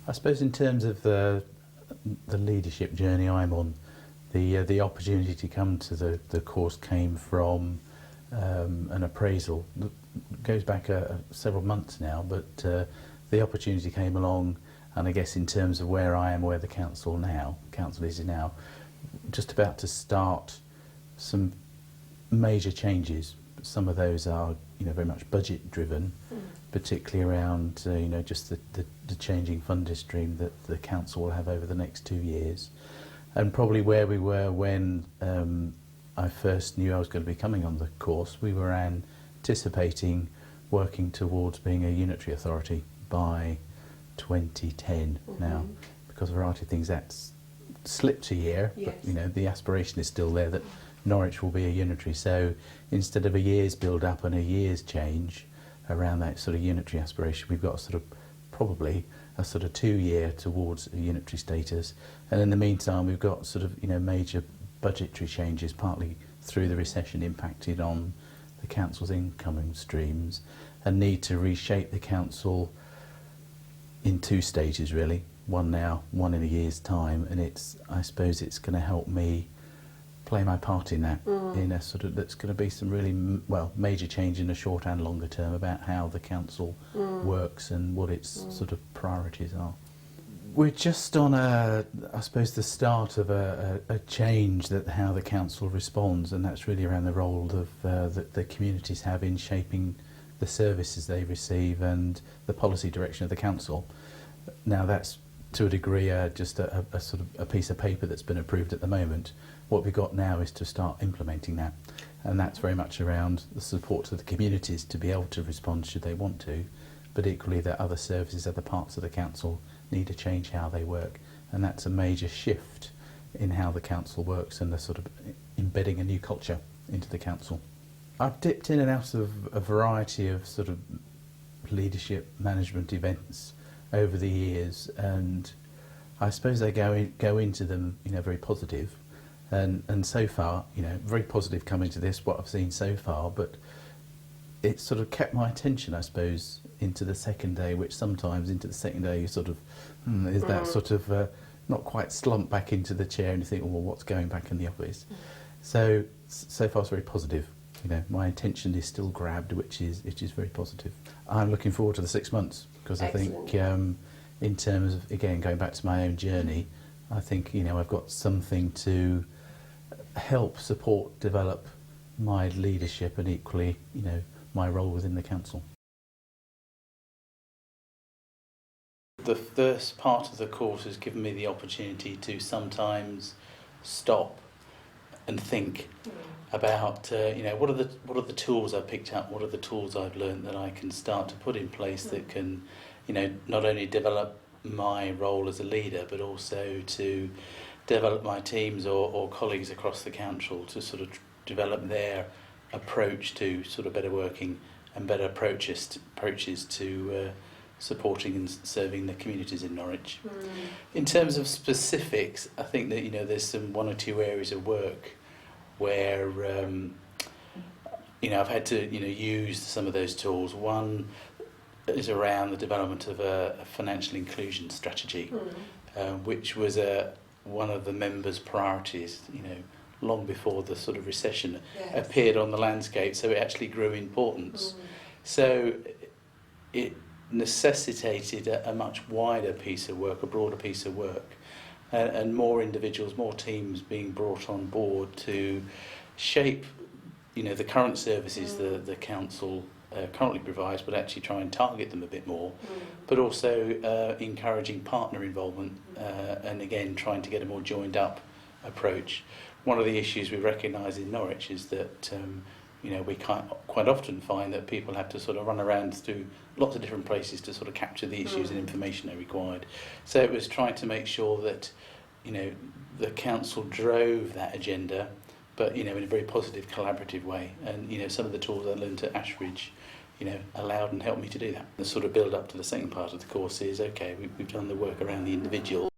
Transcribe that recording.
I suppose in terms of the leadership journey I'm on, the opportunity to come to the course came from an appraisal that goes back several months now, but the opportunity came along, and I guess in terms of where I am, where the council is now, just about to start some major changes. Some of those are very much budget driven, particularly around just the changing funding stream that the council will have over the next 2 years, and probably where we were when I first knew I was going to be coming on the course. We were anticipating working towards being a unitary authority by 2010. Now, because of a variety of things, that's slipped a year, yes. But the aspiration is still there that Norwich will be a unitary. So instead of a year's build up and a year's change around that sort of unitary aspiration, we've got probably a 2-year towards a unitary status, and in the meantime we've got major budgetary changes, partly through the recession, impacted on the council's incoming streams, and need to reshape the council in 2 stages really. One now, one in a year's time, and I suppose it's going to help me play my part in that, in a that's going to be some really major change in the short and longer term about how the council works and what its priorities are. We're just on I suppose the start of a change that how the council responds, and that's really around the role of that the communities have in shaping the services they receive and the policy direction of the council. Now that's to a degree just a piece of paper that's been approved at the moment. What we've got now is to start implementing that, and that's very much around the support to the communities to be able to respond should they want to, but equally that other services, other parts of the council need to change how they work, and that's a major shift in how the council works and the embedding a new culture into the council. I've dipped in and out of a variety of leadership management events over the years, and I suppose they go into them very positive, and so far very positive coming to this, what I've seen so far, but it kept my attention, I suppose, into the second day, which sometimes into the second day you is that not quite slump back into the chair and you think, well, what's going back in the office? So far it's very positive. My attention is still grabbed, which is very positive. I'm looking forward to the 6 months, because Excellent. I think in terms of, again, going back to my own journey, I think I've got something to help support, develop my leadership, and equally my role within the council. The first part of the course has given me the opportunity to sometimes stop and think about what are the tools I've picked up, what are the tools I've learned that I can start to put in place that can not only develop my role as a leader, but also to develop my teams or colleagues across the council to develop their approach to better working and better approaches to supporting and serving the communities in Norwich. In terms of specifics, I think that there's one or two areas of work where I've had to use some of those tools. One is around the development of a financial inclusion strategy, which was one of the members' priorities long before the recession appeared on the landscape, so it actually grew in importance. So it necessitated a much wider piece of work, a broader piece of work, and more individuals, more teams being brought on board to shape the current services the council currently provides, but actually try and target them a bit more, but also encouraging partner involvement, and again trying to get a more joined up approach. One of the issues we recognise in Norwich is that we quite often find that people have to run around through lots of different places to capture the issues and information they required. So it was trying to make sure that the council drove that agenda, but in a very positive, collaborative way. And some of the tools I learned at Ashridge allowed and helped me to do that. The build up to the second part of the course is, okay, we've done the work around the individual.